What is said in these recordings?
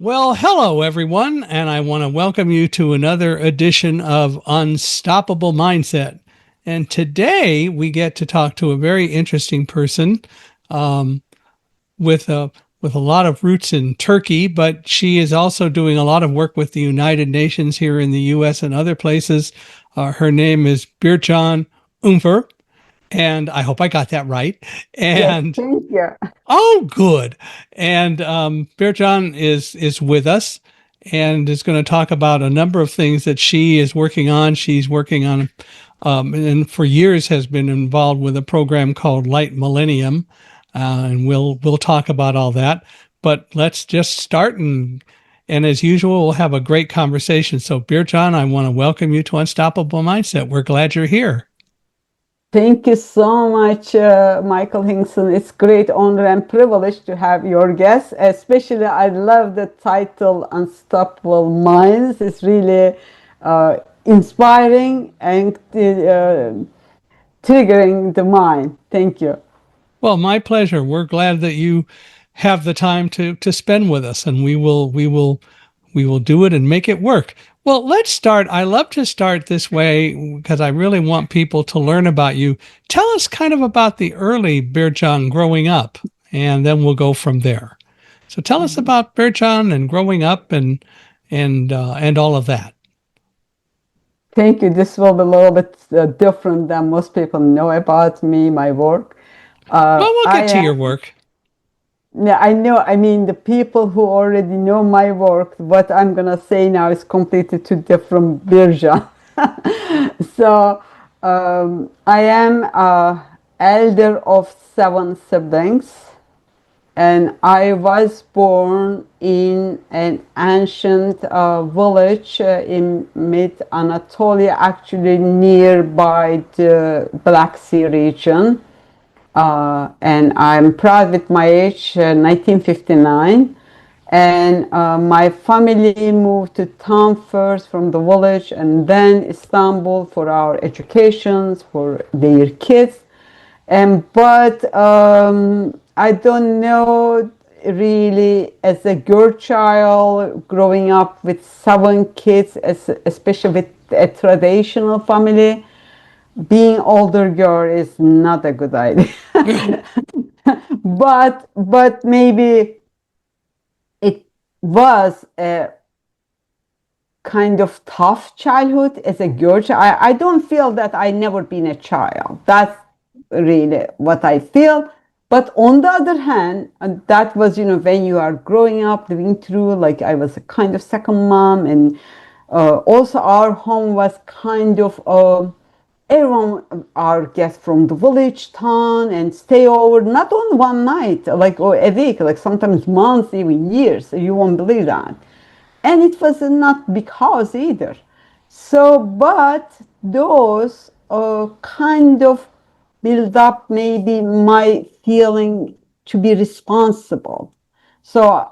Well, hello, everyone, and I want to welcome you to another edition of Unstoppable Mindset. And today we get to talk to a very interesting person um, with a lot of roots in Turkey, but she is also doing a lot of work with the United Nations here in the U.S. and other places. Her name is Bircan Unver, and I hope I got that right. Yes, And thank you. Oh, good. And Bircan is with us and is going to talk about a number of things that she is working on. She's working on, and for years has been involved with a program called Light Millennium, and we'll talk about all that. But let's just start and as usual, we'll have a great conversation. So, Bircan, I want to welcome you to Unstoppable Mindset. We're glad you're here. Thank you so much, Michael Hingson. It's great honor and privilege to have your guest. Especially, I love the title "Unstoppable Minds." It's really inspiring and triggering the mind. Thank you. Well, my pleasure. We're glad that you have the time to spend with us, and we will do it and make it work. Well, let's start. I love to start this way because I really want people to learn about you. Tell us kind of about the early Bircan growing up, and then we'll go from there. So tell us about Bircan and growing up and all of that. Thank you. This will be a little bit different than most people know about me, my work. Well, we'll I get to am your work. Yeah, I know. I mean, the people who already know my work, what I'm gonna say now is completely too different version. So, I am elder of seven siblings, and I was born in an ancient village in mid Anatolia, actually nearby the Black Sea region. And I'm proud with my age, 1959. And my family moved to town first from the village and then Istanbul for our educations, for their kids. And but I don't know really as a girl child growing up with seven kids, especially with a traditional family, being older girl is not a good idea. But maybe it was a kind of tough childhood as a girl. I don't feel that I never been a child. That's really what I feel. But on the other hand, and that was, when you are growing up, living through, like I was a kind of second mom, and also our home was kind of everyone, our guests from the village town, and stay over not on one night, like or a week, like sometimes months, even years. You won't believe that. And it was not big house either. So, but those kind of build up maybe my feeling to be responsible. So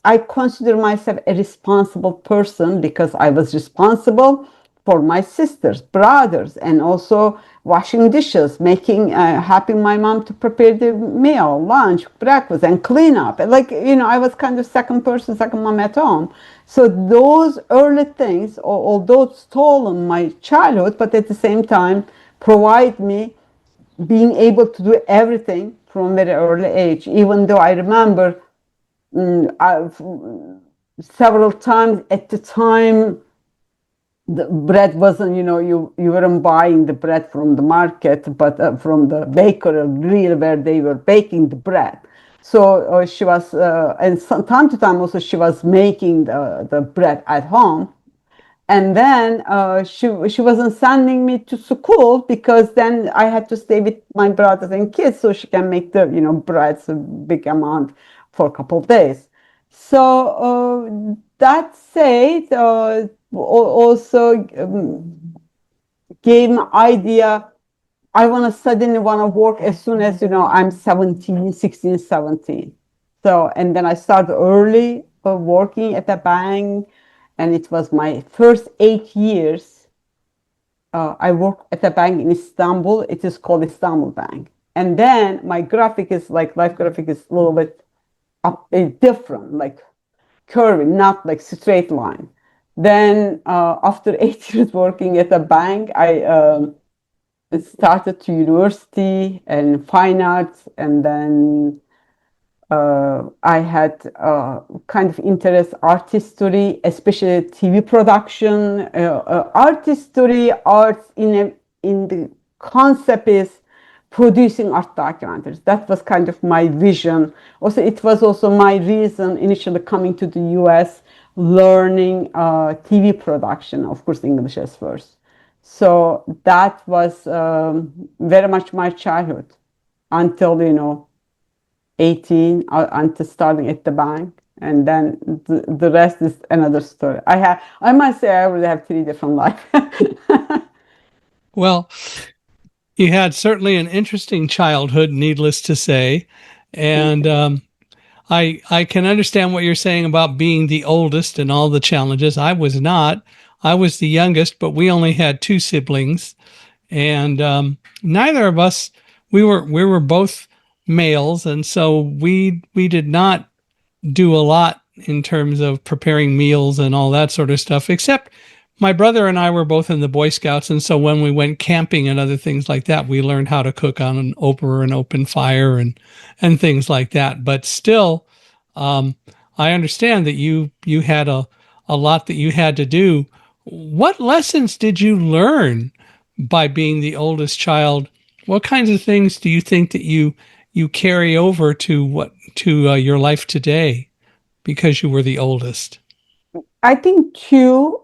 I consider myself a responsible person because I was responsible for my sisters, brothers, and also washing dishes, making, helping my mom to prepare the meal, lunch, breakfast, and clean up. Like, I was kind of second person, second mom at home. So those early things, although stolen my childhood, but at the same time provide me being able to do everything from very early age. Even though I remember I've, several times at the time the bread wasn't, you weren't buying the bread from the market, but from the baker, really where they were baking the bread. So she was, and from time to time also she was making the bread at home. And then she wasn't sending me to school because then I had to stay with my brothers and kids so she can make the breads a big amount for a couple of days. So that said, also gave me idea. I want to suddenly want to work as soon as I'm 17, 16, 17. So and then I started early working at a bank, and it was my first 8 years. I worked at a bank in Istanbul. It is called Istanbul Bank. And then my graphic is like life graphic is a little bit different. Like curvy, not like straight line. Then after 8 years working at a bank, I started to university and fine arts, and then I had kind of interest art history, especially TV production. Art history, arts in the concept is producing art documentaries. That was kind of my vision. Also, it was also my reason initially coming to the US, learning TV production, of course, English as first. So that was very much my childhood until, 18, until starting at the bank. And then the rest is another story. I must say, I really have 3 different lives. Well, you had certainly an interesting childhood, needless to say. And I can understand what you're saying about being the oldest and all the challenges. I was not. I was the youngest, but we only had 2 siblings, and neither of us. We were both males, and so we did not do a lot in terms of preparing meals and all that sort of stuff, except my brother and I were both in the Boy Scouts. And so when we went camping and other things like that, we learned how to cook on an open fire and things like that. But still, I understand that you had a lot that you had to do. What lessons did you learn by being the oldest child? What kinds of things do you think that you carry over to your life today because you were the oldest? I think two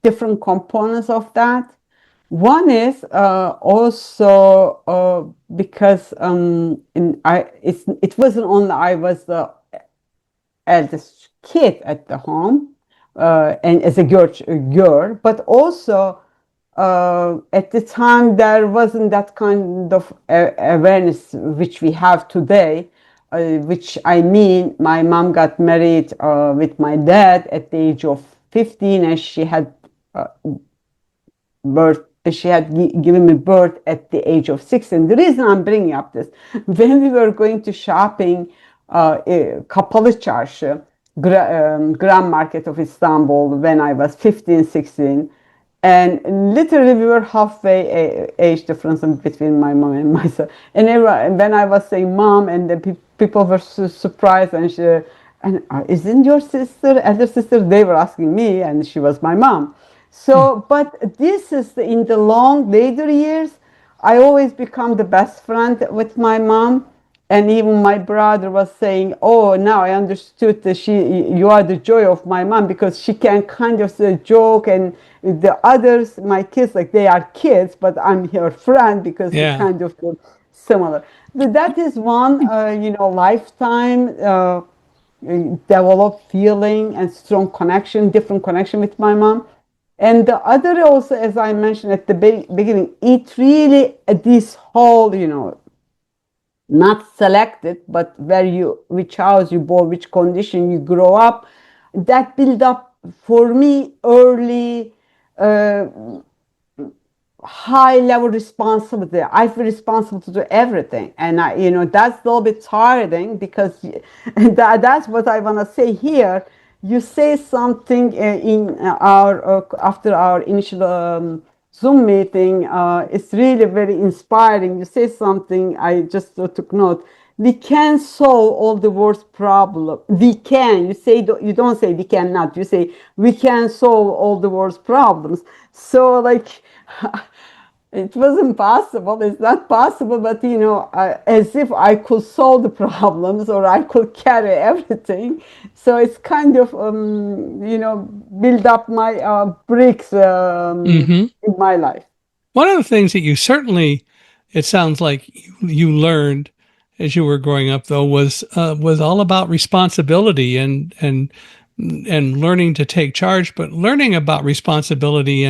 different components of that. One is also because it wasn't only I was the eldest kid at the home and as a girl, but also at the time there wasn't that kind of awareness which we have today. Which I mean, my mom got married with my dad at the age of 15, and she had birth. She had given me birth at the age of 16. The reason I'm bringing up this, when we were going to shopping, Kapalı Çarşı, Grand Market of Istanbul, when I was 15, 16, and literally we were halfway age difference between my mom and myself. And when I was saying mom, and the people were surprised, and isn't your sister, elder sister? They were asking me, and she was my mom. So, but this is in the long later years, I always become the best friend with my mom. And even my brother was saying, "Oh, now I understood that you are the joy of my mom, because she can kind of joke, and the others, my kids, like they are kids, but I'm her friend because we kind of similar." That is one, lifetime developed feeling and strong connection, different connection with my mom. And the other also, as I mentioned at the beginning, it really this whole, not selected, but which house you born, which condition you grow up, that build up for me early high level responsibility. I feel responsible to do everything, and that's a little bit tiring, because that's what I want to say here. You say something in our after our initial Zoom meeting. It's really very inspiring. You say something, I just took note. We can solve all the world's problems. We can. You don't say we cannot. You say we can solve all the world's problems. So like, it wasn't possible. It's not possible, but as if I could solve the problems or I could carry everything. So it's kind of build up my bricks in my life. One of the things that you certainly, it sounds like you learned as you were growing up, though, was all about responsibility and learning to take charge, but learning about responsibility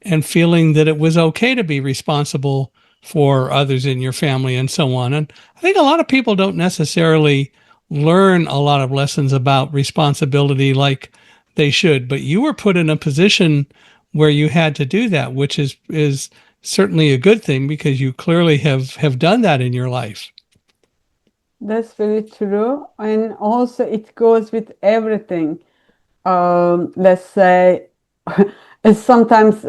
and feeling that it was okay to be responsible for others in your family and so on. And I think a lot of people don't necessarily learn a lot of lessons about responsibility like they should, but you were put in a position where you had to do that, which is certainly a good thing, because you clearly have done that in your life. That's very true. And also, it goes with everything. Let's say, sometimes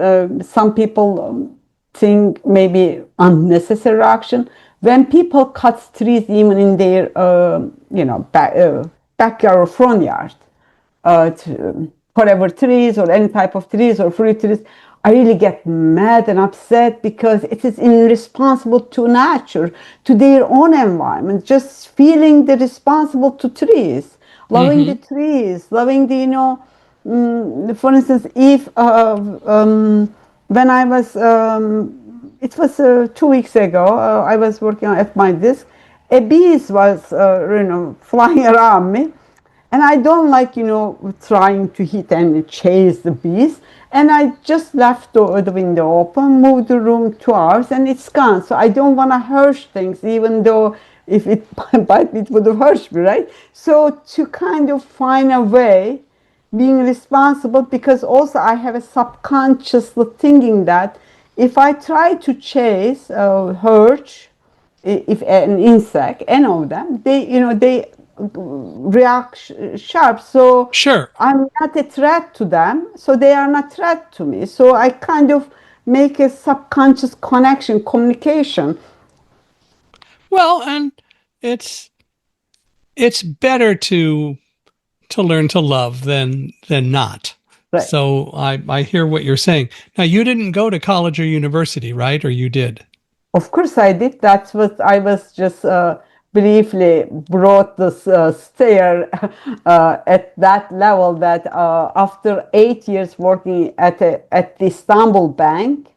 some people think maybe unnecessary action. When people cut trees, even in their, backyard or front yard, forever trees or any type of trees or fruit trees, I really get mad and upset because it is irresponsible to nature, to their own environment, just feeling the responsible to trees, loving the Mm-hmm. trees, loving the, for instance, if when I was, it was 2 weeks ago, I was working at my desk, a bees was, flying around me, and I don't like, trying to hit and chase the bees. And I just left the window open, moved the room 2 hours, and it's gone. So I don't want to hurt things, even though if it bite me, it would have hurt me, right? So to kind of find a way, being responsible, because also I have a subconscious thinking that if I try to chase, hurt, if an insect, any of them, they react sharp. So Sure. I'm not a threat to them, so they are not threat to me. So I kind of make a subconscious connection, communication. Well, and it's it's better to learn to love than not. Right. So I hear what you're saying. Now you didn't go to college or university, right? Or you did? Of course, I did. That's what I was just briefly brought this stair at that level. That after 8 years working at the Istanbul Bank,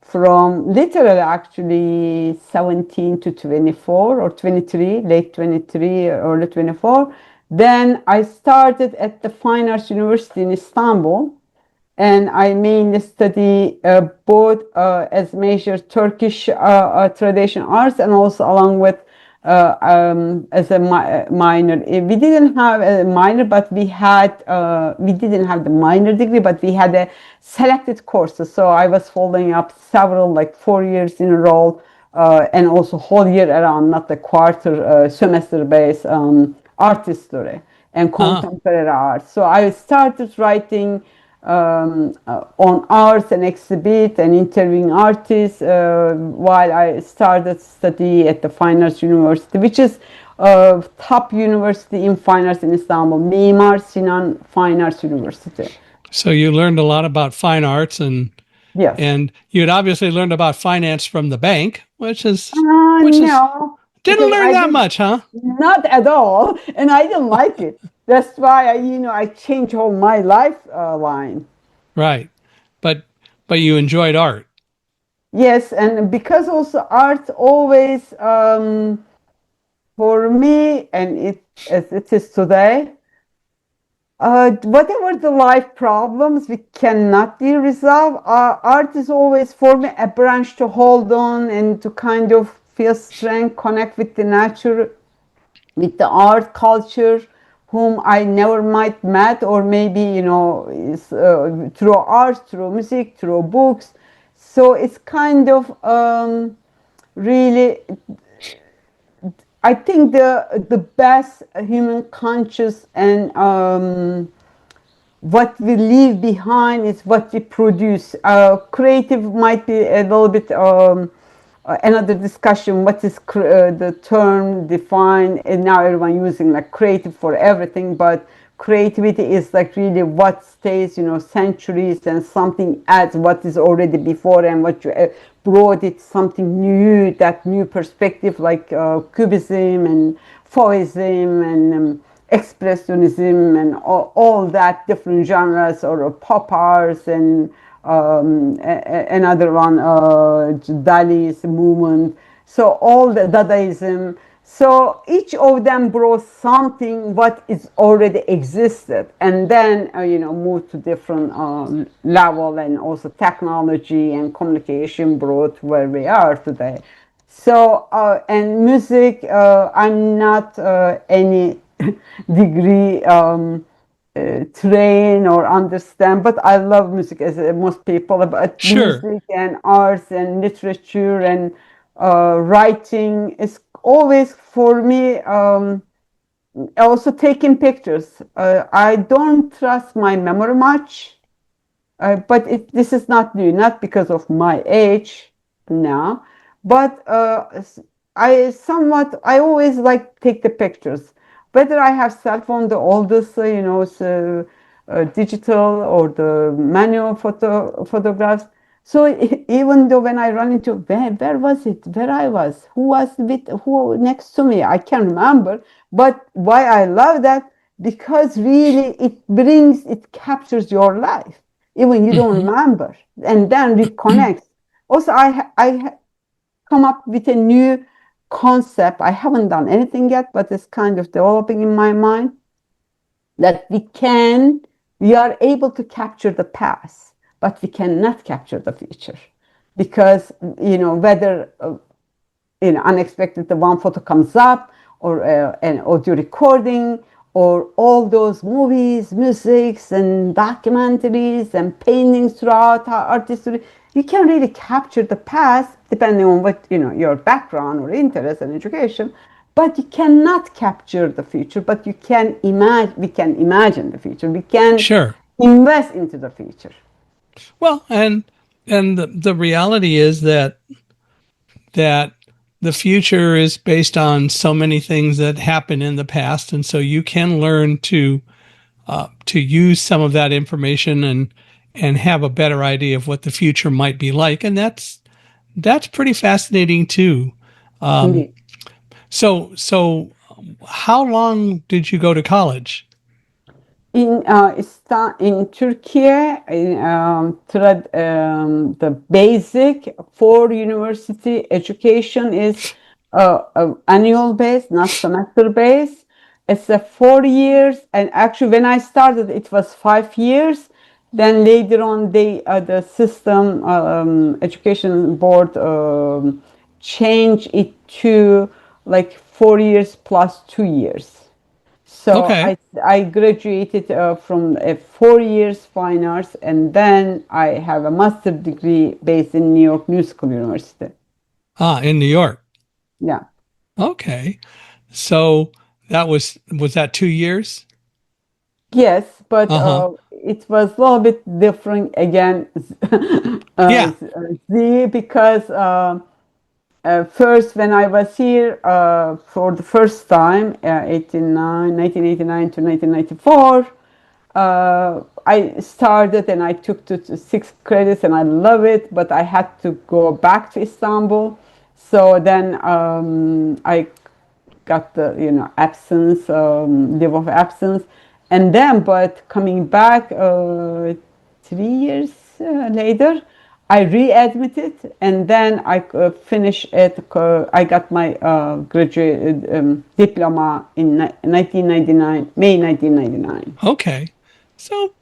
from literally actually 17 to 24 or 23, late 23, early 24, then I started at the Fine Arts University in Istanbul, and I mainly study both as major Turkish traditional arts, and also along with as a minor. We didn't have a minor, but we didn't have the minor degree, but we had a selected courses. So I was following up several, like 4 years in a row, and also whole year around, not the quarter semester based art history and Ah, contemporary art. So I started writing on arts and exhibit and interviewing artists while I started study at the Fine Arts University, which is top university in fine arts in Istanbul, Mimar Sinan Fine Arts University. so you learned a lot about fine arts Yes. and you had obviously learned about finance from the bank, which is No, didn't because learn I that did much, huh? not at all, and I didn't like it. That's why I changed all my life line. Right. But but you enjoyed art. Yes, and because also art always, for me, and it as it is today, whatever the life problems we cannot be resolved, art is always for me a branch to hold on and to kind of feel strength, connect with the nature, with the art culture, whom I never might met, or maybe is, through art, through music, through books. So it's kind of really, I think the best human conscious and what we leave behind is what we produce. Creative might be a little bit another discussion. What is the term defined? And now everyone using like creative for everything, but creativity is like really what stays, centuries, and something adds what is already before, and what you brought it something new, that new perspective, like cubism and Fauvism and expressionism and all that different genres, or pop arts, and another one, Dali's movement. So all the Dadaism. So each of them brought something what is already existed, and then moved to different level, and also technology and communication brought where we are today. So and music, I'm not any degree train or understand, but I love music as most people. But Sure. music and arts and literature and writing is always for me, also taking pictures. I don't trust my memory much, but this is not new, not because of my age now, but I always like take the pictures. Whether I have cell phone, the oldest, so, digital or the manual photographs. So even though when I run into where was it, where I was, who was with who next to me, I can't remember. But why I love that, because really it captures your life, even you don't Hmm. remember, and then reconnects. Also, I come up with a new concept. I haven't done anything yet, but it's kind of developing in my mind, that we are able to capture the past, but we cannot capture the future, because whether unexpected the one photo comes up, or an audio recording, or all those movies, musics, and documentaries and paintings throughout art history. You can really capture the past depending on what your background or interest and education, but you cannot capture the future. But you can imagine. We can imagine the future. We can Sure. invest into the future. Well, and the reality is that the future is based on so many things that happened in the past, and so you can learn to use some of that information and have a better idea of what the future might be like, and that's pretty fascinating too. Um, Indeed. so how long did you go to college? In Turkey, the basic for university education is annual based, not semester based. It's a 4 years, and actually, when I started, it was 5 years. Then later on, the system education board changed it to like 4 years plus 2 years. So Okay. I graduated from 4 years fine arts, and then I have a master degree based in New York New School University. In New York. Yeah. Okay. So was that 2 years? Yes, but Uh-huh. it was a little bit different again, Yeah. Z, because first, when I was here for the first time, 1989 to 1994, I started and I took to 6 credits and I love it, but I had to go back to Istanbul. So then I got the absence, leave of absence, and then but coming back 3 years later, I readmitted, and then I finished it. I got my graduate diploma in 1999, May 1999. Okay. So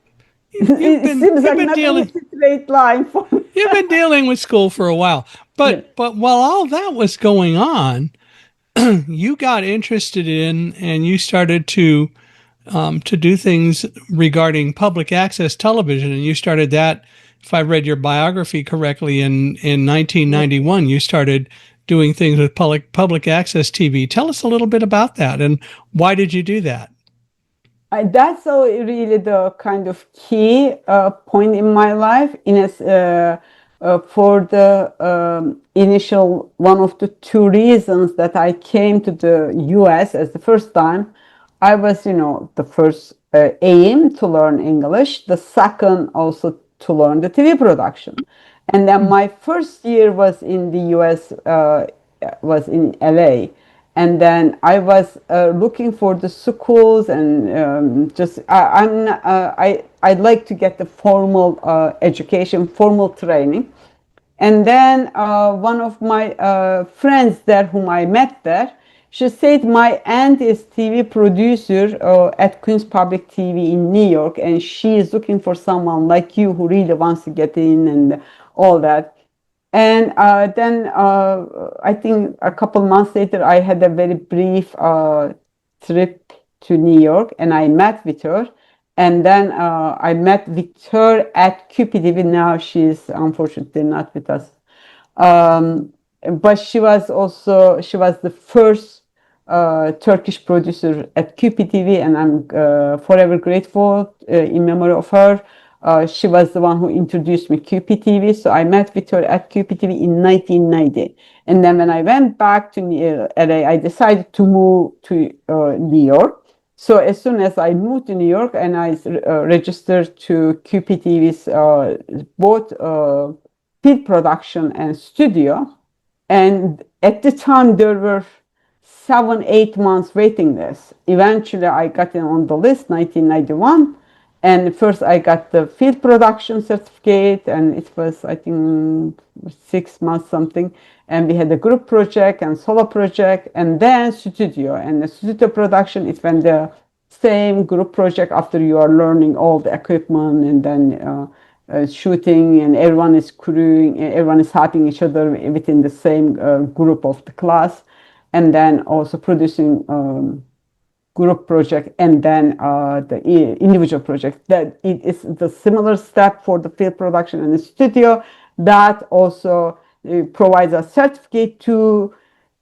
you've It been seems you've like been not a dealing straight line for me. you've been dealing with school for a while. Yeah. But while all that was going on, you got interested in and you started to do things regarding public access television, and you started that. If I read your biography correctly, in 1991, you started doing things with public access TV. Tell us a little bit about that, and why did you do that? That's really the kind of key point in my life. For the initial one of the two reasons that I came to the U.S. as the first time, I was, the first aim to learn English, the second also to learn the TV production. And then my first year was in the US, was in LA. And then I was looking for the schools, and I'd like to get the formal education, formal training. And then one of my friends there, whom I met there, she said my aunt is TV producer at Queens Public TV in New York, and she is looking for someone like you who really wants to get in and all that. And then I think a couple months later, I had a very brief trip to New York, and I met with her. And then I met with her at QPTV. Now she's unfortunately not with us. Um, but she was the first Turkish producer at QPTV, and I'm forever grateful in memory of her. She was the one who introduced me QPTV, so I met with her at QPTV in 1990. And then when I went back to LA, I decided to move to New York. So as soon as I moved to New York and I registered to QPTV's both field production and studio, and at the time there were 7-8 months waiting list. Eventually I got in on the list 1991, and first I got the field production certificate, and it was I think 6 months something, and we had a group project and solo project, and then studio. And the studio production is when the same group project after you are learning all the equipment, and then shooting, and everyone is crewing, and everyone is helping each other within the same group of the class, and then also producing group project, and then the individual project. That it is the similar step for the field production and the studio. That also provides a certificate to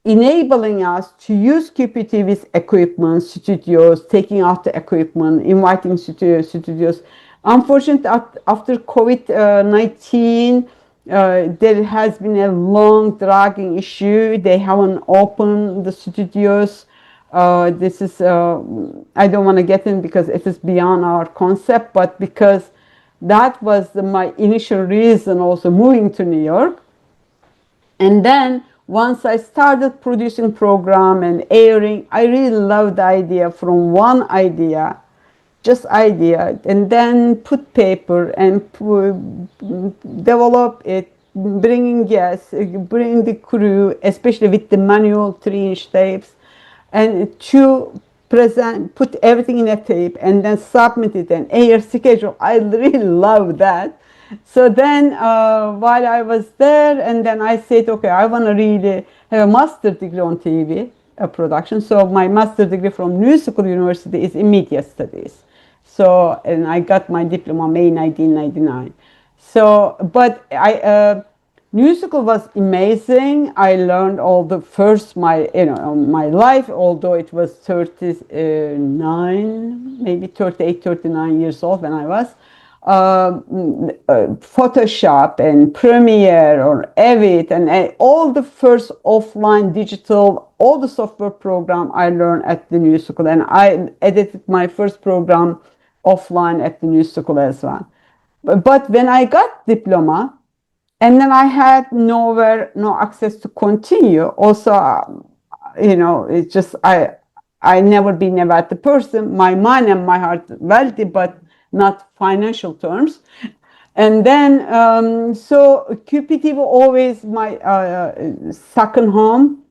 enabling us to use QPTV's equipment, studios, taking out the equipment, inviting studios. Unfortunately, after COVID-19, there has been a long dragging issue. They haven't opened the studios. This is, I don't want to get in because it is beyond our concept, but because that was my initial reason also moving to New York. And then once I started producing program and airing, I really loved the idea from one idea, just idea, and then put paper and develop it, bringing guests, bring the crew, especially with the manual 3-inch tapes, and to put everything in a tape and then submit it and air schedule. I really love that. So then while I was there, and then I said, okay, I want to really have a master degree on TV production. So my master degree from New School University is in media studies. So, and I got my diploma May 1999. So, but New School was amazing. I learned all the first my life, although it was 39, maybe 38, 39 years old when I was. Photoshop and Premiere or Avid and all the first offline digital, all the software program I learned at the New School, and I edited my first program offline at the New School as well. But when I got diploma, and then I had no access to continue. Also, it's just I never been a wealthy person. My mind and my heart wealthy, but not financial terms. And then so QPTV always my second home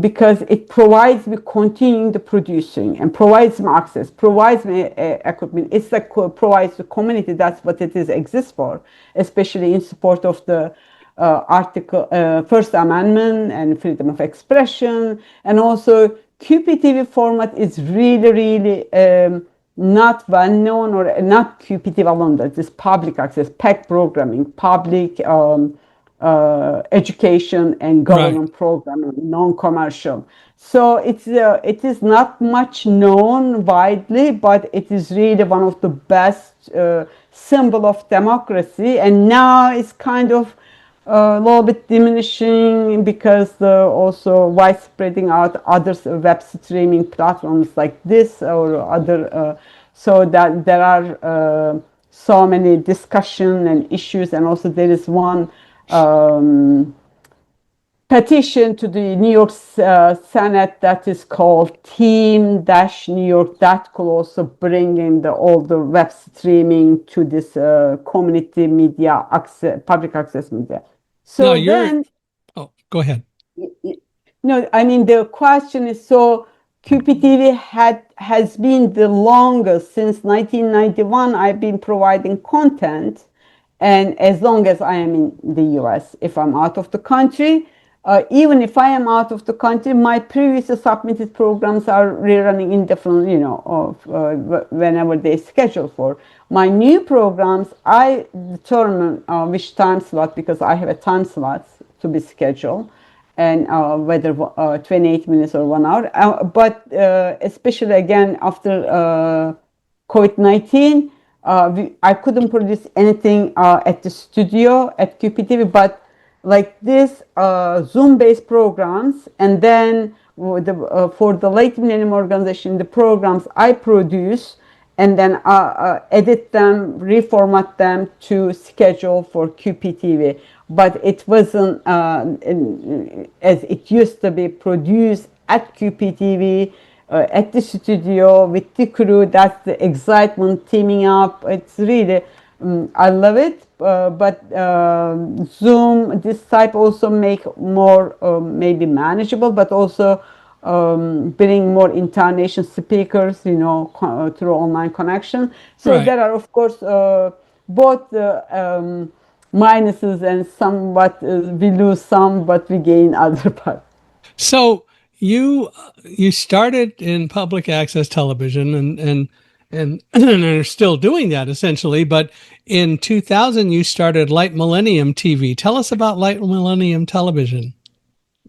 because it provides me continuing the producing and provides me access, provides me equipment. It's like provides the community. That's what it is exists for, especially in support of the article First Amendment and freedom of expression. And also QPTV format is really not well known, or not QPTV alone. That is public access, PEC programming, public education and government programming, non-commercial. So it is not much known widely, but it is really one of the best symbol of democracy. And now it's kind of a little bit diminishing because also widespreading out other web streaming platforms like this or other, so that there are so many discussion and issues. And also there is one petition to the New York Senate that is called Team-New York, that could also bring in all the web streaming to this community media access, public access media. So then, go ahead. No, I mean the question is, so QPTV has been the longest since 1991. I've been providing content, and as long as I am in the US. If I'm out of the country, even if I am out of the country, my previously submitted programs are rerunning indefinitely, whenever they schedule for. My new programs, I determine which time slot, because I have a time slot to be scheduled, and whether 28 minutes or 1 hour. But especially again after COVID-19, I couldn't produce anything at the studio at QPTV, but like this Zoom-based programs, and then for the Light Millennium organization, the programs I produce, and then edit them, reformat them to schedule for QPTV. But it wasn't as it used to be produced at QPTV, at the studio with the crew. That's the excitement, teaming up. It's really, I love it. But Zoom, this type also make more maybe manageable, but also bring more international speakers, through online connection. So Right. there are, of course, both minuses, and somewhat we lose some, but we gain other part. So you started in public access television and are still doing that essentially, but in 2000 you started Light Millennium TV. Tell us about Light Millennium Television.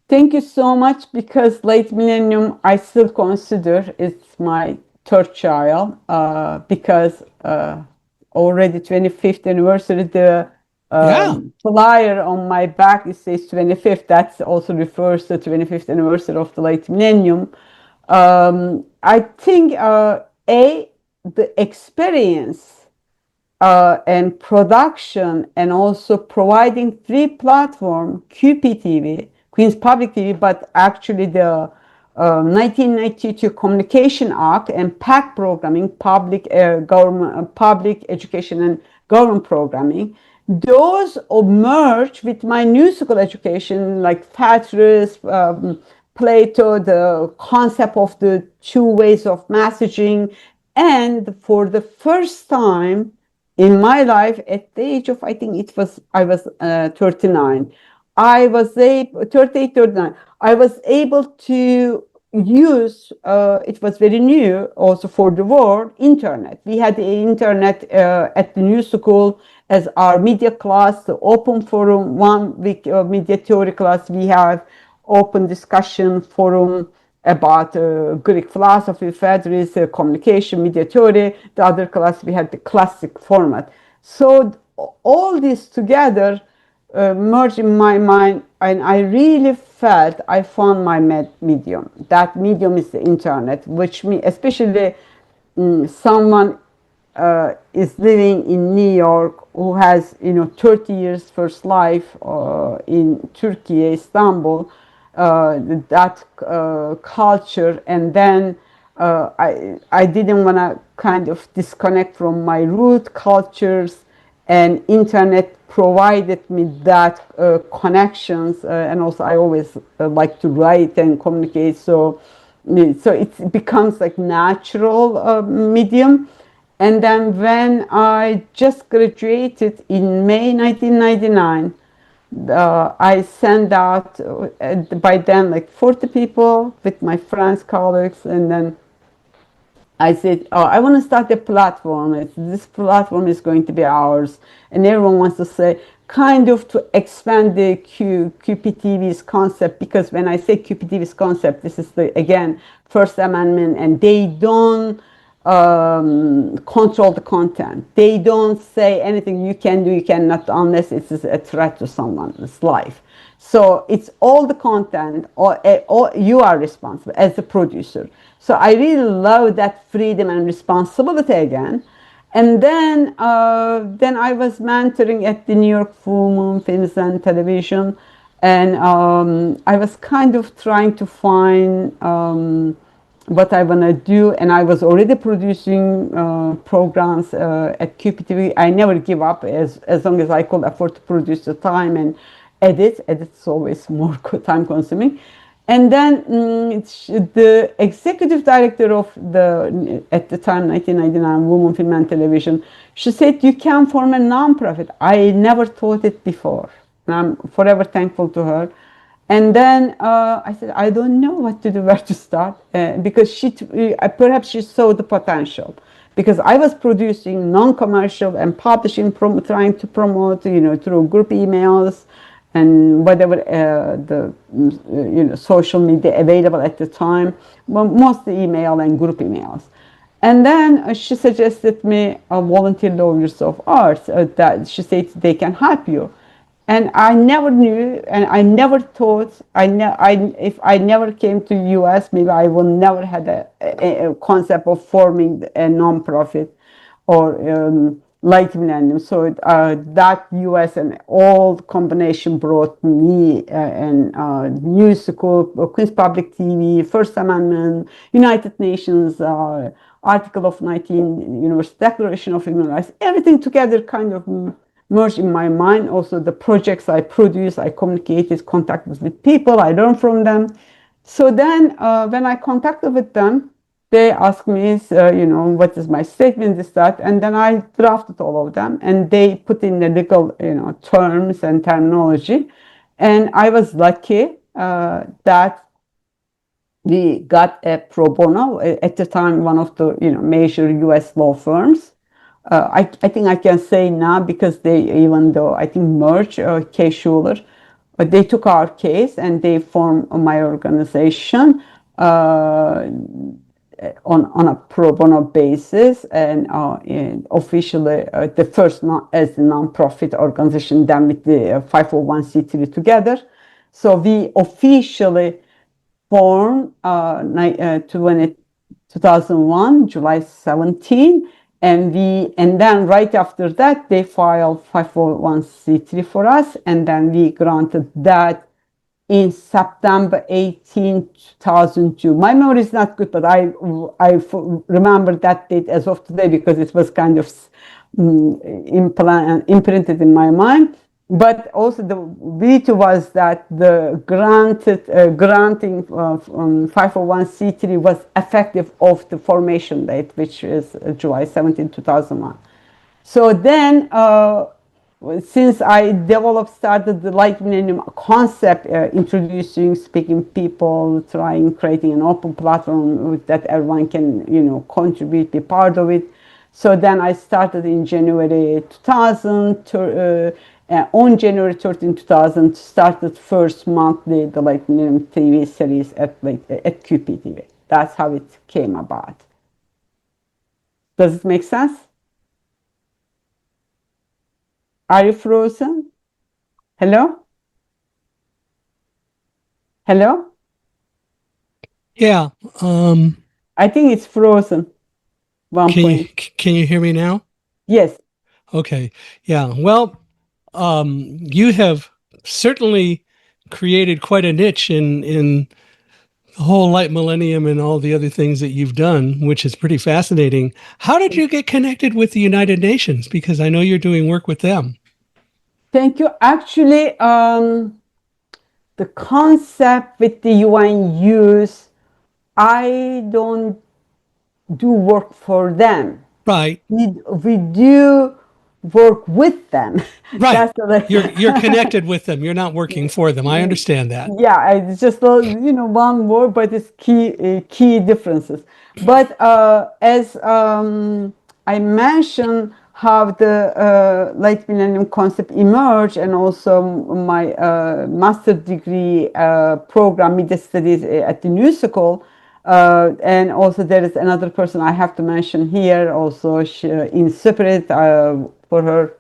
Thank you so much, because Late Millennium I still consider it's my third child, because already 25th anniversary, the Yeah. flyer on my back, it says 25th. That also refers to 25th anniversary of the Late Millennium. I think the experience and production, and also providing free platform, QPTV, Queen's Public TV, but actually the 1992 Communication Act and PAC programming, public government, public education and government programming, those merge with my new school education, like Fatris, Plato, the concept of the two ways of messaging. And for the first time in my life, at the age of, I think I was 39, I was able, 38, 39, I was able to use, it was very new also for the world, internet. We had the internet at the new school as our media class, the open forum, 1 week media theory class. We have open discussion forum about Greek philosophy, Phaedrus, communication, media theory. The other class, we had the classic format. So all this together merged in my mind, and I really felt I found my medium. That medium is the internet, which me, especially someone is living in New York, who has 30 years first life in Turkey, Istanbul, that culture, and then I didn't want to kind of disconnect from my root cultures, and internet provided me that connections, and also I always like to write and communicate, so it becomes like natural medium. And then when I just graduated in May 1999, I sent out by then like 40 people with my friends, colleagues, and then I said, oh, I want to start a platform. This platform is going to be ours. And everyone wants to say, kind of to expand the QPTV's concept, because when I say QPTV's concept, this is the, again, First Amendment, and they don't control the content. They don't say anything you can do, you cannot, unless it's a threat to someone's life. So it's all the content, or you are responsible as the producer. So I really love that freedom and responsibility again. And then I was mentoring at the New York Full Moon Films and Television, and I was kind of trying to find what I want to do, and I was already producing programs at QPTV. I never give up as long as I could afford to produce the time and edit. Edit's always more time consuming. And then the executive director of the, at the time, 1999 Women Film and Television, she said, you can form a nonprofit. I never thought it before, and I'm forever thankful to her. And then I said, I don't know what to do, where to start, because perhaps she saw the potential, because I was producing non-commercial and publishing, trying to promote, through group emails and whatever the social media available at the time, well, mostly email and group emails. And then she suggested me volunteer lawyers of arts that she said they can help you. And I never knew, and I never thought, if I never came to US, maybe I would never had a concept of forming a nonprofit or Light Millennium. So that US and all combination brought me and News School, Queen's Public TV, First Amendment, United Nations, Article of 19, Universal Declaration of Human Rights, everything together kind of merged in my mind. Also the projects I produced, I communicated, contacted with people, I learned from them. So then when I contacted with them, they asked me, what is my statement, this, that, and then I drafted all of them, and they put in the legal, terms and terminology. And I was lucky that we got a pro bono, at the time, one of the, major US law firms. I think I can say now because they, even though I think merged, K. Schuler, but they took our case and they formed my organization on a pro bono basis, and officially the first as a non-profit organization, then with the 501c3 together. So we officially formed 2001, July 17, and then right after that they filed 501c3 for us, and then we granted that in September 18, 2002. My memory is not good, but I remember that date as of today because it was kind of imprinted in my mind. But also the beauty was that the granting of 501c3 was effective of the formation date, which is July 17, 2001. So then, since I started the Light Millennium concept, introducing, speaking people, creating an open platform that everyone can, contribute, be part of it. So then I started in January 2000, on January 13, 2000, started first monthly the Light Millennium TV series at QPTV. That's how it came about. Does it make sense? Are you frozen? Hello? Hello? Yeah. I think it's frozen. Can you hear me now? Yes. Okay. Yeah. Well, you have certainly created quite a niche in the whole Light Millennium and all the other things that you've done, which is pretty fascinating. How did you get connected with the United Nations? Because I know you're doing work with them. Thank you. Actually, the concept with the UN use, I don't do work for them. Right. We do work with them. Right. You're connected with them. You're not working for them. I understand that. Yeah, it's just one word, but it's key differences. But as I mentioned, how the Light Millennium concept emerged, and also my master's degree program, media studies at the New School. And also there is another person I have to mention here also, in separate for her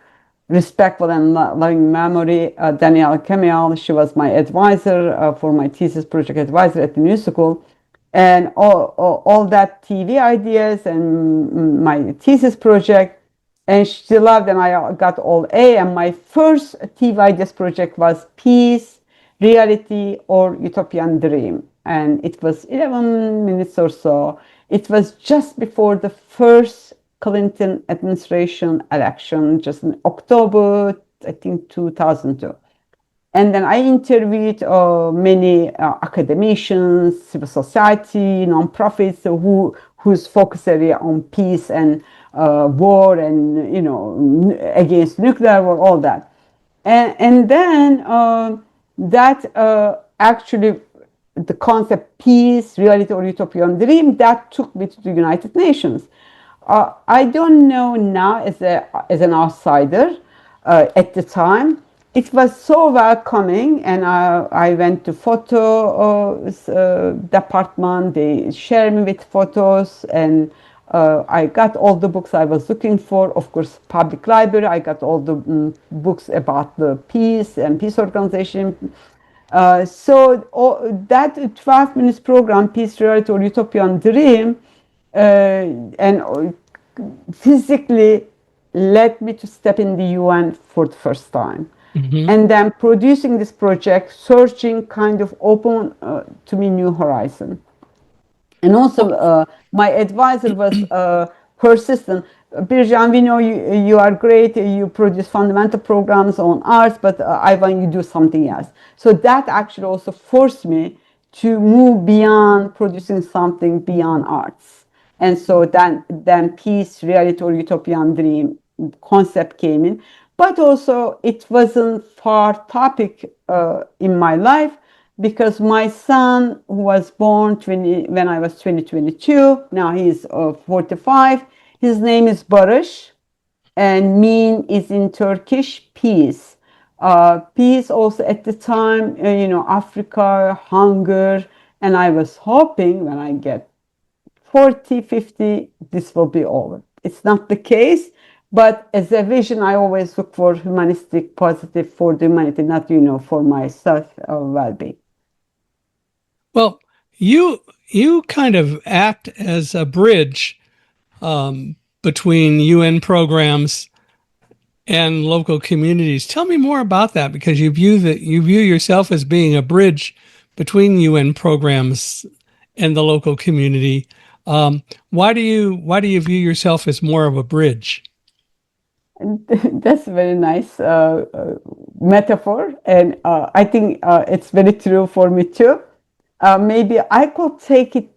respectful and loving memory, Danielle Kemial. She was my advisor for my thesis project advisor at the New School. And all that TV ideas and my thesis project, and she loved, and I got all A. And my first TV ideas project was Peace, Reality, or Utopian Dream. And it was 11 minutes or so. It was just before the first Clinton administration election, just in October, I think, 2002. And then I interviewed many academicians, civil society, nonprofits whose focus area on peace and war and, against nuclear war, all that. And then that actually, the concept peace, reality, or utopian dream, that took me to the United Nations. I don't know now as an outsider at the time, it was so welcoming, and I went to photo department. They shared me with photos, and I got all the books I was looking for. Of course, public library. I got all the books about the peace and peace organization. That 12 minutes program, Peace, Reality, or Utopian Dream, and physically led me to step in the UN for the first time. Mm-hmm. And then producing this project, searching kind of open to me new horizon. And also my advisor was persistent. Bircan, we know you are great, you produce fundamental programs on arts, but I want you to do something else. So that actually also forced me to move beyond producing something beyond arts. And so then peace, reality, or utopian dream concept came in. But also it wasn't far topic in my life, because my son, who was born when I was 22, now he's 45. His name is Barış, and mean is in Turkish peace. Peace also at the time, Africa, hunger, and I was hoping when I get 40, 50, this will be over. It's not the case, but as a vision, I always look for humanistic, positive for the humanity, not, for myself well-being. Well, you kind of act as a bridge between UN programs and local communities. Tell me more about that, because you view yourself as being a bridge between UN programs and the local community. Why do you view yourself as more of a bridge? That's a very nice metaphor, and I think it's very true for me too. Maybe I could take it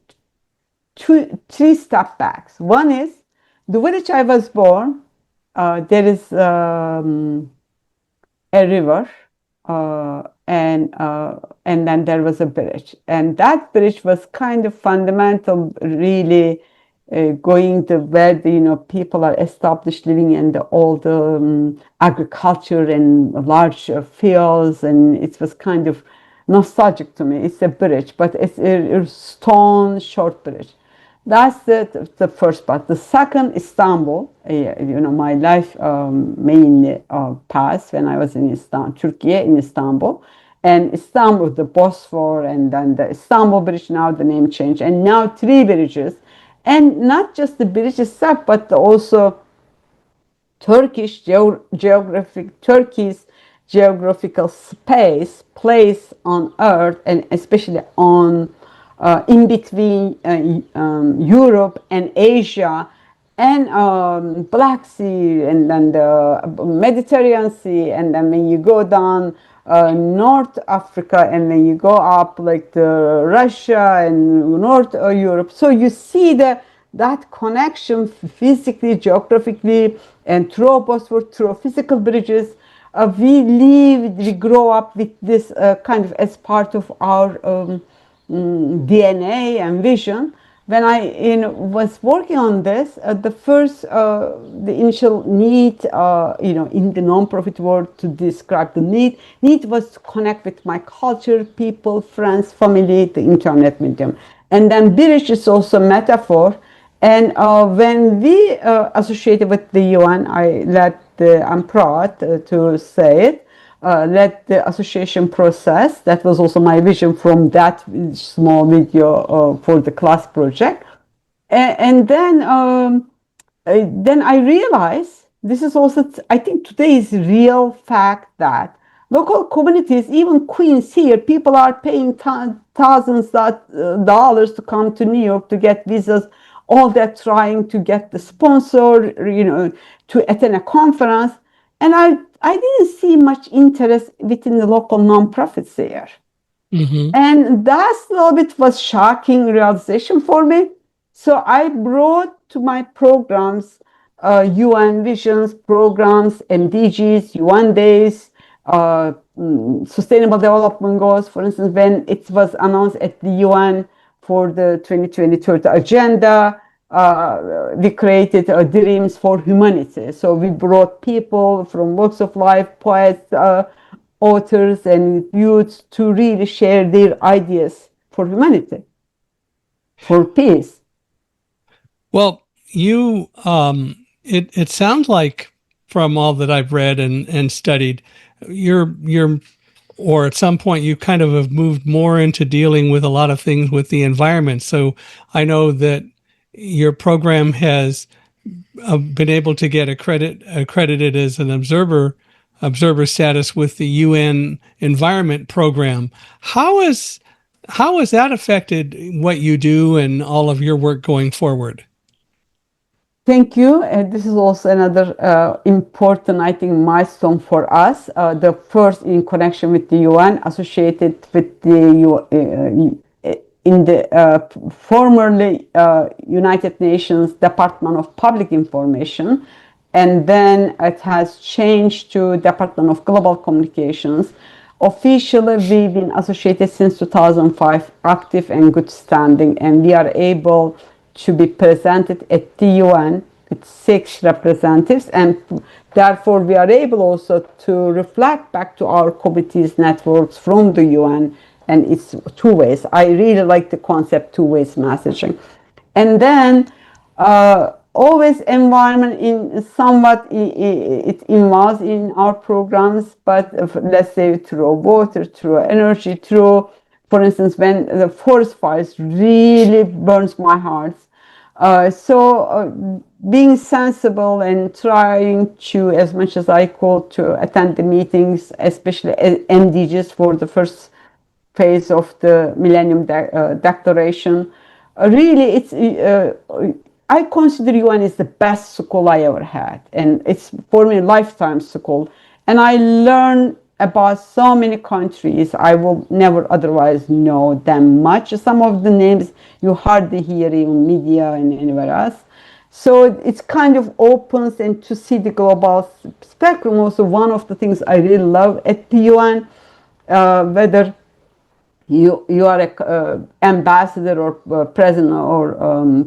three step backs. One is the village I was born. There is a river, and then there was a bridge, and that bridge was kind of fundamental, really. Going to where the people are established, living in all the agriculture and large fields, and it was kind of nostalgic to me. It's a bridge, but it's a stone short bridge. That's the first part. The second, Istanbul. My life mainly passed when I was in Istanbul, Turkey, in Istanbul. And Istanbul, the Bosphor, and then the Istanbul Bridge, now the name changed. And now three bridges. And not just the bridge itself, but also Turkey's geographical space, place on Earth, and especially on in between Europe and Asia, and Black Sea, and then the Mediterranean Sea, and then when you go down North Africa, and then you go up like the Russia and North Europe, so you see that connection physically, geographically, and through Bosphor, through physical bridges. We grow up with this kind of as part of our DNA and vision. When I was working on this, the initial need, in the nonprofit world to describe the need was to connect with my culture, people, friends, family, the internet medium. And then bridge is also a metaphor. And when we associated with the UN, I'm proud to say it, led the association process. That was also my vision from that small video for the class project. And then I realized this is also, I think, today's real fact that local communities, even Queens here, people are paying thousands of dollars to come to New York to get visas. All that trying to get the sponsor, to attend a conference. And I didn't see much interest within the local nonprofits there. Mm-hmm. And that's a little bit was shocking realization for me. So I brought to my programs UN visions, programs, MDGs, UN days, sustainable development goals. For instance, when it was announced at the UN for the 2020 agenda, we created dreams for humanity. So we brought people from walks of life, poets, authors and youths to really share their ideas for humanity, for peace. Well, you, it sounds like from all that I've read and studied, you're, or at some point you kind of have moved more into dealing with a lot of things with the environment. So I know that your program has been able to get accredited as an observer status with the UN Environment Program. How has that affected what you do and all of your work going forward? Thank you. And this is also another important, I think, milestone for us. The first in connection with the UN, associated with the in the formerly United Nations Department of Public Information, and then it has changed to Department of Global Communications. Officially, we've been associated since 2005, active and good standing, and we are able to be presented at the UN with 6 representatives, and therefore we are able also to reflect back to our committees networks from the UN, and it's 2 ways. I really like the concept 2 ways messaging. And then always environment in somewhat it involves in our programs, but let's say through water, through energy, through, for instance, when the forest fires really burns my heart. Being sensible and trying to, as much as I could, to attend the meetings, especially MDGs for the first phase of the Millennium Declaration. Really, it's I consider UN is the best school I ever had, and it's for me a lifetime school. And I learned about so many countries I will never otherwise know them much. Some of the names you hardly hear in media and anywhere else. So it's kind of opens, and to see the global spectrum. Also, one of the things I really love at the UN, whether you are a ambassador or president or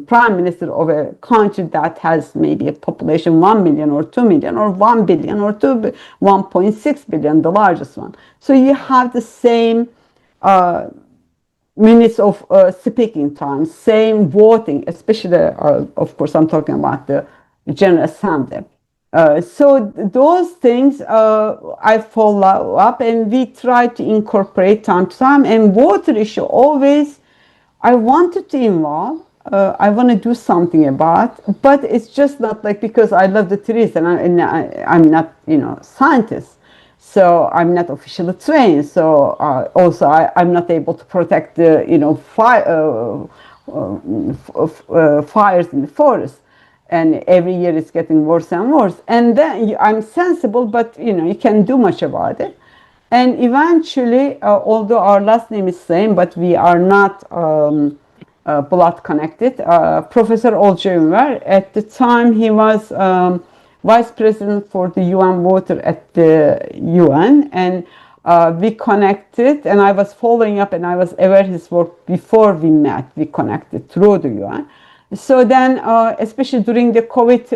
prime minister of a country that has maybe a population 1 million or 2 million or 1 billion or 1.6 billion, the largest one. So you have the same minutes of speaking time, same voting, especially, of course, I'm talking about the General Assembly. So those things I follow up, and we try to incorporate time to time. And water issue always I wanted to involve. I want to do something about, but it's just not like, because I love the trees and I'm not, scientist. So I'm not officially trained. So also I'm not able to protect the, fires in the forest. And every year it's getting worse and worse. And then I'm sensible, but you can't do much about it. And eventually, although our last name is same, but we are not blood connected. Professor Ünver, at the time he was vice president for the UN Water at the UN, and we connected, and I was following up, and I was aware his work before we met. We connected through the UN. So then, especially during the COVID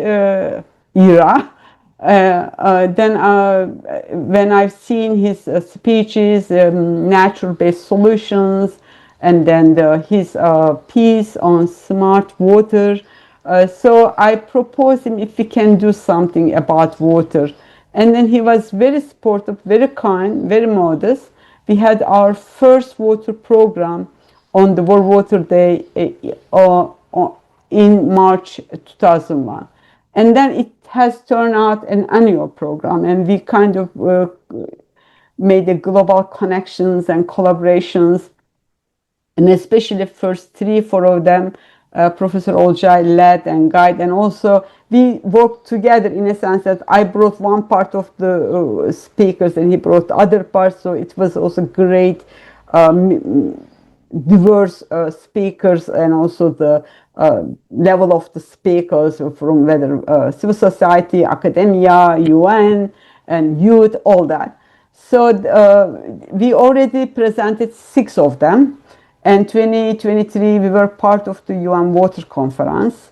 era, when I've seen his speeches, natural-based solutions, and then his piece on smart water, so I proposed him if we can do something about water. And then he was very supportive, very kind, very modest. We had our first water program on the World Water Day in March 2001. And then it has turned out an annual program, and we kind of made the global connections and collaborations, and especially the first 3-4 of them, Professor Olcay led and guided, and also we worked together in a sense that I brought one part of the speakers and he brought the other part, so it was also great, diverse speakers, and also the level of the speakers from whether civil society, academia, UN, and youth, all that. So we already presented 6 of them. And 2023, we were part of the UN Water Conference.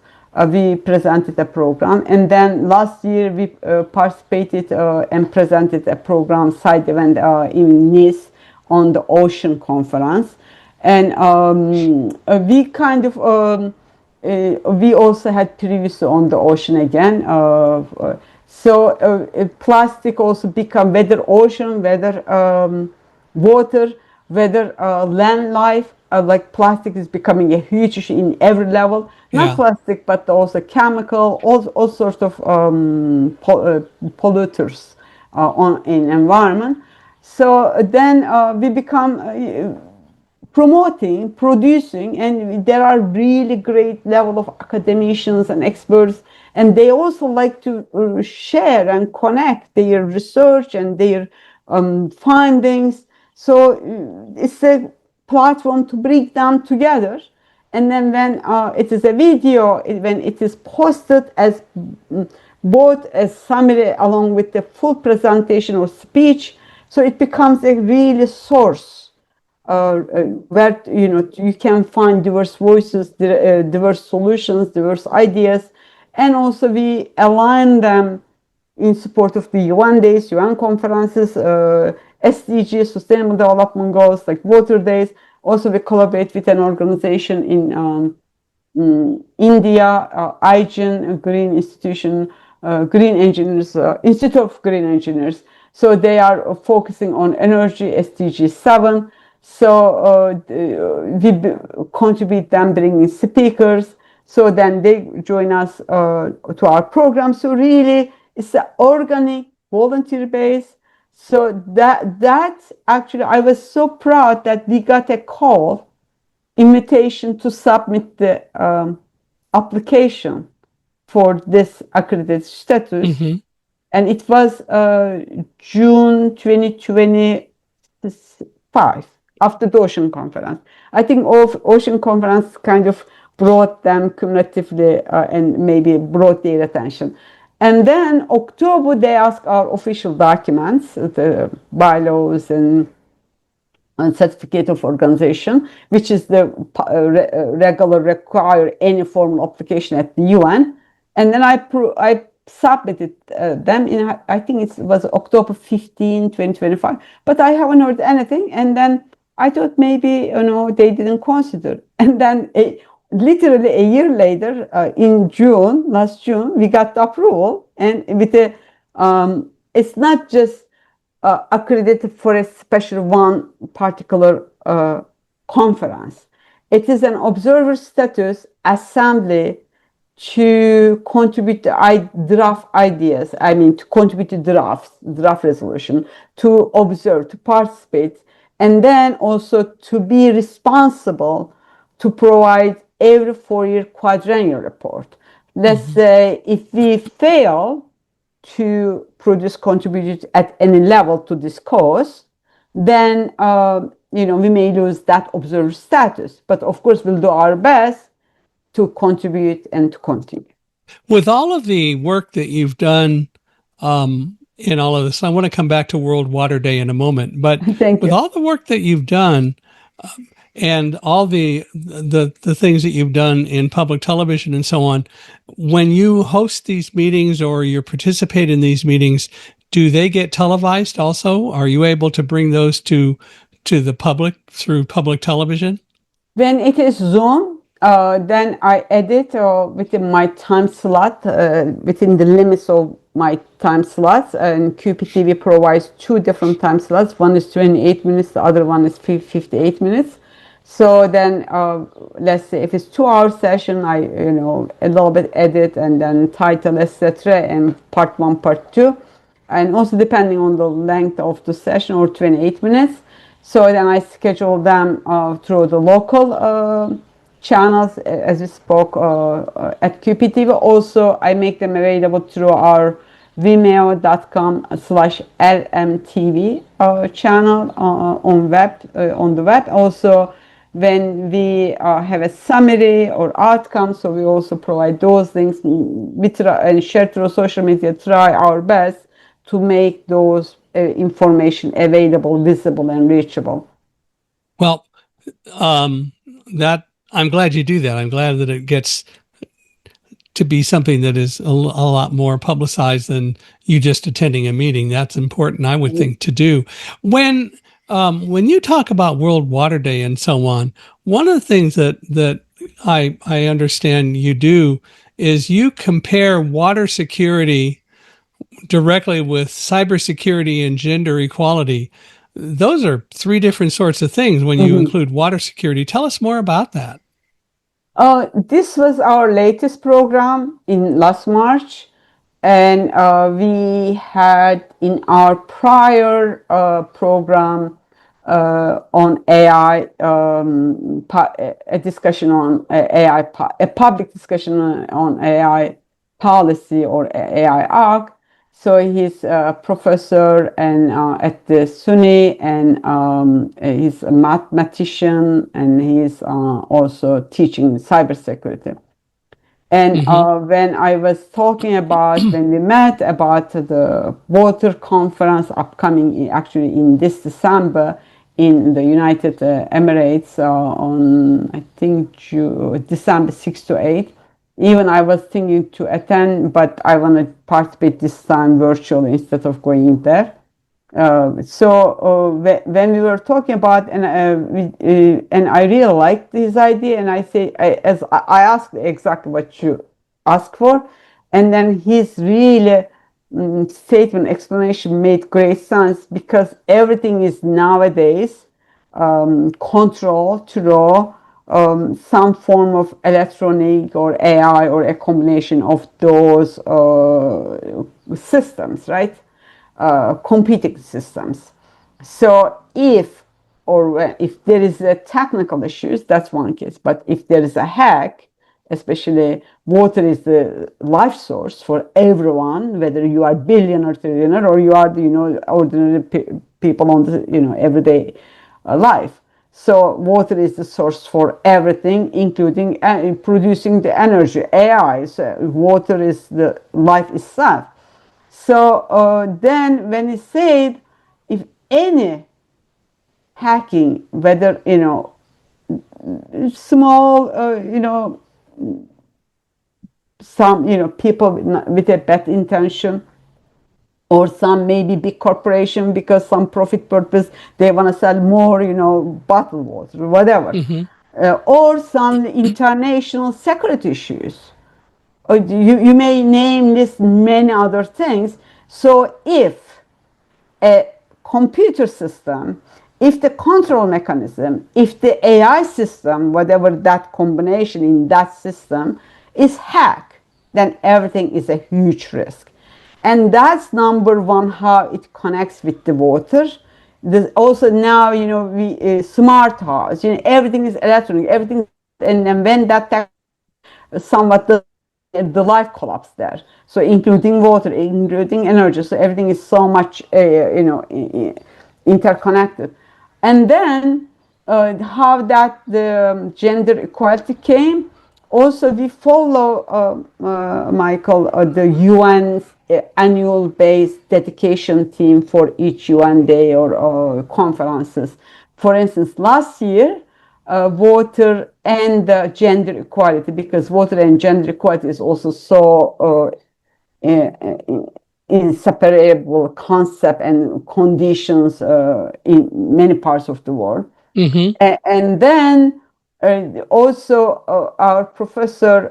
we presented a program, and then last year we participated and presented a program side event in Nice on the ocean conference, and we kind of we also had previously on the ocean again. Plastic also become whether ocean, whether water, whether land life. Like plastic is becoming a huge issue in every level. Not plastic, but also chemical, all sorts of polluters on in environment. So then we become promoting, producing, and there are really great level of academicians and experts, and they also like to share and connect their research and their findings. So it's a platform to bring them together. And then when it is a video, when it is posted as both a summary along with the full presentation or speech, so it becomes a really source where you can find diverse voices, diverse solutions, diverse ideas, and also we align them in support of the UN days, UN conferences, SDGs, Sustainable Development Goals, like Water Days. Also, we collaborate with an organization in India, IGEN, Green Institution, Green Engineers, Institute of Green Engineers. So they are focusing on energy, SDG 7. So we contribute them, bringing speakers. So then they join us to our program. So really, it's an organic, volunteer base. So that actually, I was so proud that we got a call, invitation to submit the application for this accredited status. Mm-hmm. And it was June 2025, after the Ocean Conference. I think Ocean Conference kind of brought them cumulatively and maybe brought their attention. And then October, they asked our official documents, the bylaws and certificate of organization, which is the regular require any formal application at the UN. And then I submitted them in, I think it was October 15, 2025, but I haven't heard anything. And then I thought maybe, they didn't consider. And then literally a year later, in last June, we got the approval. And with it's not just accredited for a special one particular conference. It is an observer status assembly to contribute to draft ideas, to contribute to draft resolution, to observe, to participate, and then also to be responsible to provide every 4-year quadrennial report. Let's say if we fail to produce contributors at any level to this cause, then we may lose that observer status. But of course, we'll do our best to contribute and to continue. With all of the work that you've done in all of this, I want to come back to World Water Day in a moment, but with all the work that you've done and all the things that you've done in public television and so on, when you host these meetings or you participate in these meetings, do they get televised also? Are you able to bring those to the public through public television? When it is Zoom, then I edit within my time slot, within the limits of my time slots. And QPTV provides 2 different time slots. One is 28 minutes, the other one is 58 minutes. So then, let's say if it's 2-hour session, I a little bit edit and then title, etc., and part 1, part 2, and also depending on the length of the session, or 28 minutes. So then I schedule them through the local channels, as we spoke at QPTV. Also, I make them available through our vimeo.com/lmtv channel on the web. Also, when we have a summary or outcome, so we also provide those things. We try and share through social media, try our best to make those information available, visible, and reachable. Well, that I'm glad you do that. I'm glad that it gets to be something that is a lot more publicized than you just attending a meeting. That's important, I would think, to do. When you talk about World Water Day and so on, one of the things that I understand you do is you compare water security directly with cybersecurity and gender equality. Those are three different sorts of things when you include water security. Tell us more about that. This was our latest program in last March, and we had in our prior program on AI, a discussion on AI, a public discussion on AI policy or AI Act. So he's a professor and at the SUNY, and he's a mathematician, and he's also teaching cybersecurity. And when I was talking about, when we met about the water conference upcoming actually in this December in the United Emirates on, I think, December 6 to 8, even I was thinking to attend, but I want to participate this time virtually instead of going there. When we were talking about, and I really liked his idea, and I say, as I asked exactly what you asked for, and then his really statement explanation made great sense, because everything is nowadays controlled through some form of electronic or AI or a combination of those systems, right? Competing systems. So if there is a technical issues, that's one case. But if there is a hack, especially water is the life source for everyone, whether you are billionaire, trillionaire, or you are the ordinary people on the everyday life. So water is the source for everything, including producing the energy. AI, so water is the life itself. So then when he said, if any hacking, whether, small, some, people with a bad intention, or some maybe big corporation because some profit purpose, they want to sell more, bottled water, whatever. Or some international security issues. Or you may name this many other things. So if a computer system, if the control mechanism, if the AI system, whatever that combination in that system is hacked, then everything is a huge risk. And that's number one, how it connects with the water. There's also now, we smart house, everything is electronic, everything, and then when that somewhat the life collapse there. So including water, including energy. So everything is so much, interconnected. And then how that the gender equality came. Also, we follow, Michael, the UN's annual based dedication team for each UN day or conferences. For instance, last year, water and gender equality, because water and gender equality is also so inseparable concept and conditions in many parts of the world. And then also our professor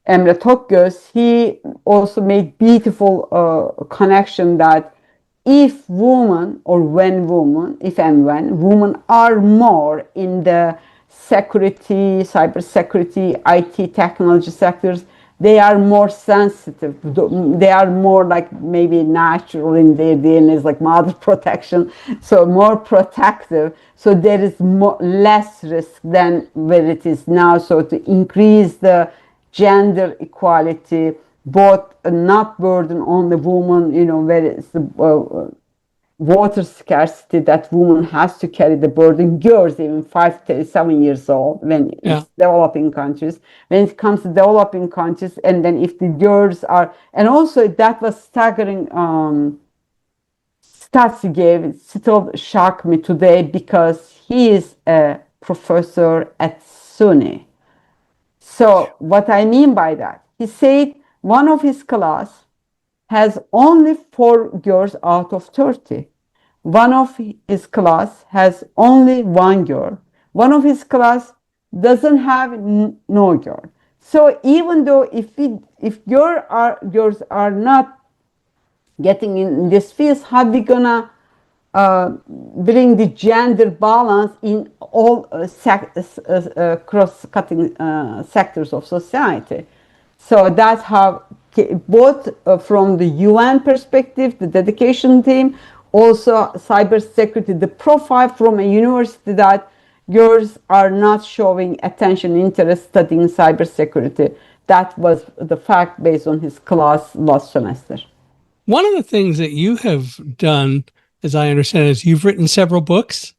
Emre Tokgöz, he also made beautiful connection that if women or if and when women are more in the security, cybersecurity, IT technology sectors, they are more sensitive. They are more like maybe natural in their DNA, like mother protection, so more protective. So there is less risk than where it is now. So to increase the gender equality, both not burden on the woman, where it's the water scarcity that woman has to carry the burden, girls even 5 to 7 years old when it's developing countries. When it comes to developing countries, and then if the girls are, and also that was staggering stats he gave, it still shocked me today, because he is a professor at SUNY. So what I mean by that, he said one of his class has only 4 girls out of 30. One of his class has only 1 girl. One of his class doesn't have no girl. So even though if girls are not getting in this field, how we gonna bring the gender balance in all cross-cutting sectors of society? So that's how, both from the UN perspective, the dedication team, also cybersecurity, the profile from a university that girls are not showing attention, interest studying cybersecurity. That was the fact based on his class last semester. One of the things that you have done, as I understand, is you've written several books.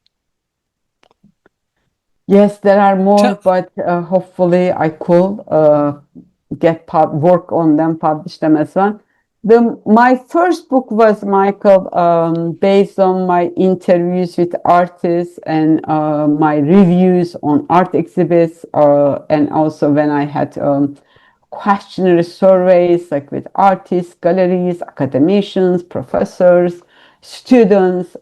Yes, there are more, but hopefully I could work on them, publish them as well. My first book was, Michael, based on my interviews with artists and my reviews on art exhibits, and also when I had questionnaire surveys like with artists, galleries, academicians, professors, students,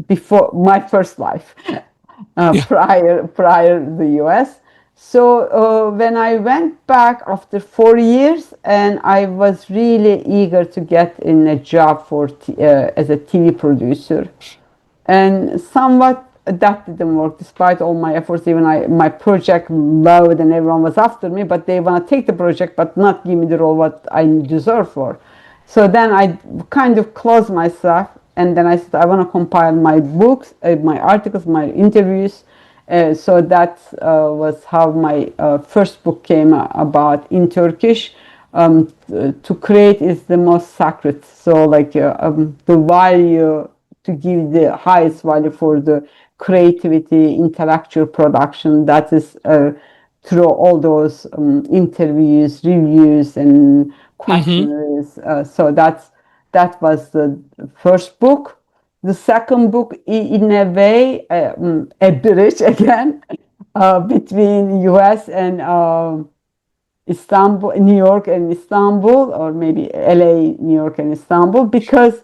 before my first life, prior the US. So when I went back after 4 years, and I was really eager to get in a job as a TV producer, and somewhat that didn't work despite all my efforts. Even my project loved and everyone was after me, but they want to take the project but not give me the role what I deserve for. So then I kind of closed myself, and then I said I want to compile my books, my articles, my interviews. So that was how my first book came about in Turkish. To create is the most sacred. So like the value, to give the highest value for the creativity, intellectual production, that is through all those interviews, reviews, and questionnaires. So that was the first book. The second book, in a way, a bridge again between US and Istanbul, New York and Istanbul, or maybe LA, New York and Istanbul, because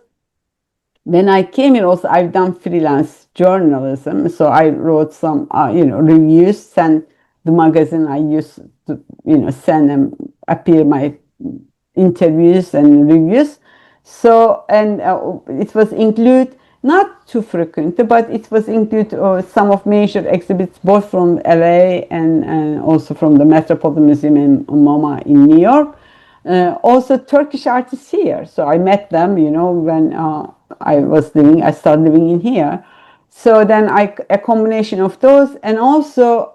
when I came here also, I've done freelance journalism. So I wrote some, reviews, sent the magazine I used to, send them, appear my interviews and reviews. So, and it was include, not too frequent, but it was include some of major exhibits, both from LA and also from the Metropolitan Museum in MoMA in New York. Also Turkish artists here. So I met them, when I started living in here. So then a combination of those, and also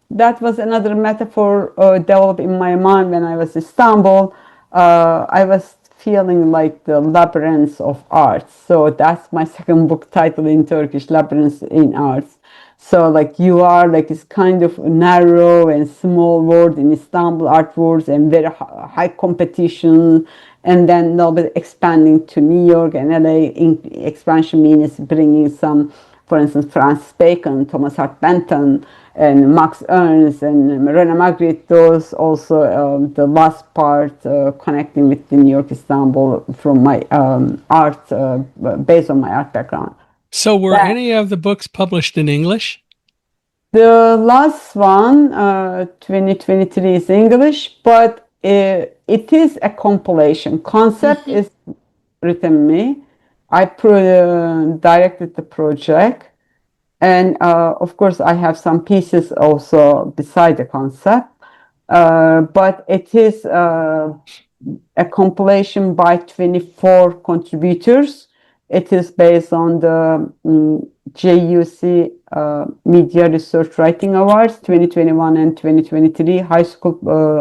that was another metaphor developed in my mind when I was in Istanbul. I was feeling like the labyrinths of arts. So that's my second book title in Turkish, Labyrinths in Arts. So like you are like this kind of narrow and small world in Istanbul, art worlds, and very high competition. And then they'll be expanding to New York and LA. Expansion means bringing some, for instance, Francis Bacon, Thomas Hart Benton, and Max Ernst, and René Magritte. Those also the last part connecting with the New York, Istanbul from my art, based on my art background. So were any of the books published in English? The last one, 2023, is English, but it is a compilation. Concept is written me. I directed the project. And of course, I have some pieces also beside the concept. But it is a compilation by 24 contributors. It is based on the JUC Media Research Writing Awards 2021 and 2023 High School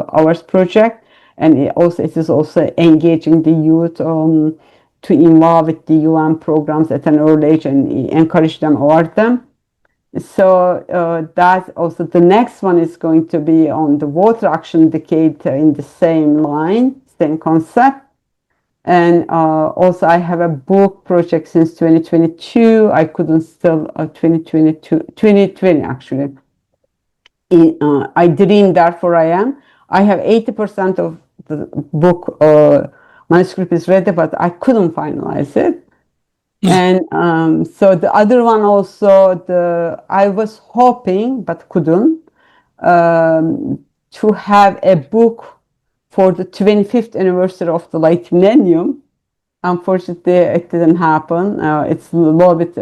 Awards project. And it is also engaging the youth to involve with the UN programs at an early age and encourage them, award them. So that also, the next one is going to be on the water action decade in the same line, same concept. And also I have a book project since 2022. I couldn't still, 2020 actually. I dream, therefore I am. I have 80% of the book manuscript is ready, but I couldn't finalize it. And so the other one also, I was hoping but couldn't to have a book for the 25th anniversary of the Light Millennium. Unfortunately, it didn't happen. It's a little bit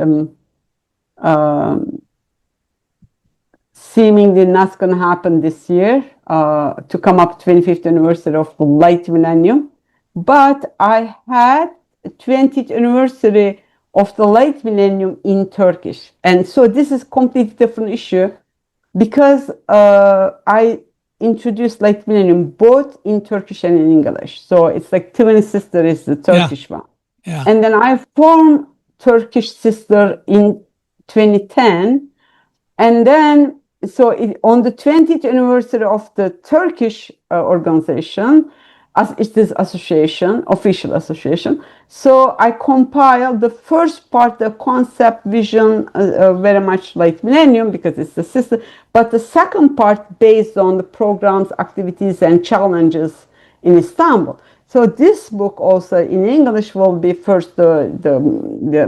seemingly not going to happen this year to come up 25th anniversary of the Light Millennium. But I had 20th anniversary of the Light Millennium in Turkish. And so this is completely different issue because I introduced Light Millennium both in Turkish and in English. So it's like twin sister is the Turkish one. Yeah. And then I formed Turkish sister in 2010. And then, so on the 20th anniversary of the Turkish organization, as it is association, official association. So I compiled the first part, the concept, vision, very much like Millennium because it's the system. But the second part based on the programs, activities, and challenges in Istanbul. So this book also in English will be first the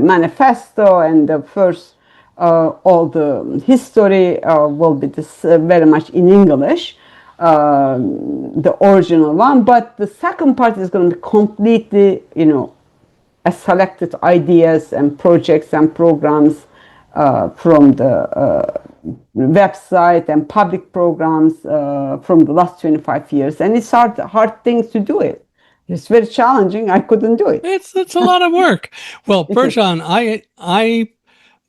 manifesto and the first all the history will be this, very much in English. The original one, but the second part is going to be completely, a selected ideas and projects and programs from the website and public programs from the last 25 years. And it's hard things to do it. It's very challenging. I couldn't do it. It's a lot of work. Well, Bircan, I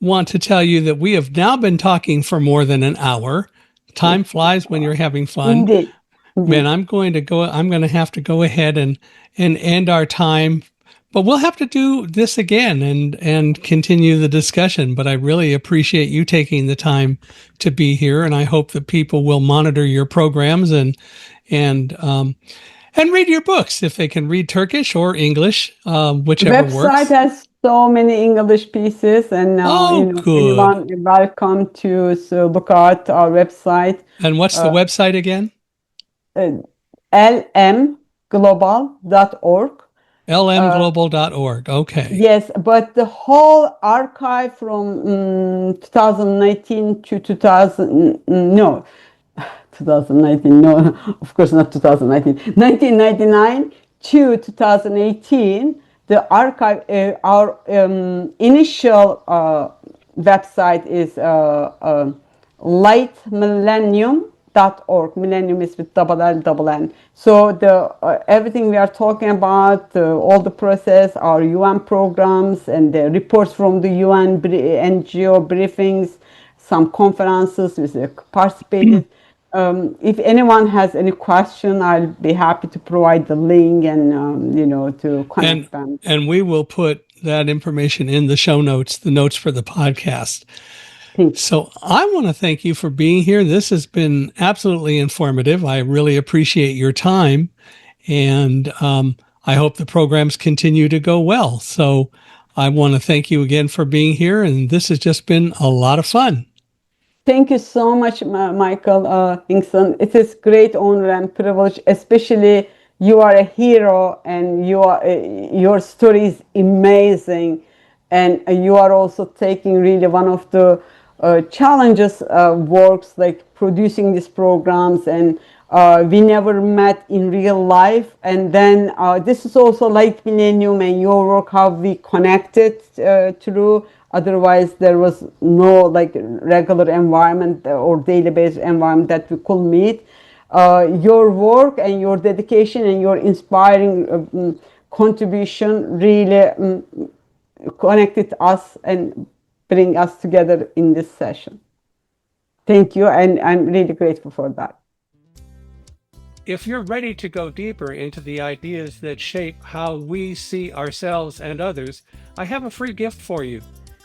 want to tell you that we have now been talking for more than an hour. Time flies when you're having fun. Indeed. Man, I'm going to have to go ahead and end our time, but we'll have to do this again and continue the discussion. But I really appreciate you taking the time to be here. And I hope that people will monitor your programs and read your books if they can read Turkish or English, whichever Website works. has so many English pieces, and good. anyone is welcome to look at our website. And what's the website again? lmglobal.org. lmglobal.org. Okay. Yes, but the whole archive from 2019 to 2019, no, of course not 2019, 1999 to 2018, the archive, our initial website is lightmillennium.org. Millennium is with double N. So everything we are talking about, all the process, our UN programs and the reports from the UN NGO briefings, some conferences we participated. If anyone has any question, I'll be happy to provide the link and to connect them. And we will put that information in the show notes, the notes for the podcast. So I want to thank you for being here. This has been absolutely informative. I really appreciate your time, and I hope the programs continue to go well. So I want to thank you again for being here, and this has just been a lot of fun. Thank you so much, Michael Hingson. It is great honor and privilege, especially you are a hero and your story is amazing. And you are also taking really one of the challenges works like producing these programs, and we never met in real life. And then this is also Light Millennium and your work, how we connected through. Otherwise, there was no regular environment or daily-based environment that we could meet. Your work and your dedication and your inspiring contribution really connected us and bring us together in this session. Thank you, and I'm really grateful for that. If you're ready to go deeper into the ideas that shape how we see ourselves and others, I have a free gift for you.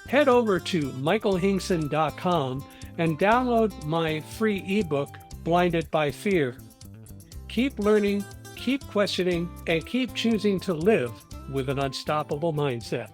Head over to michaelhingson.com and download my free ebook, Blinded by Fear. Keep learning, keep questioning, and keep choosing to live with an unstoppable mindset.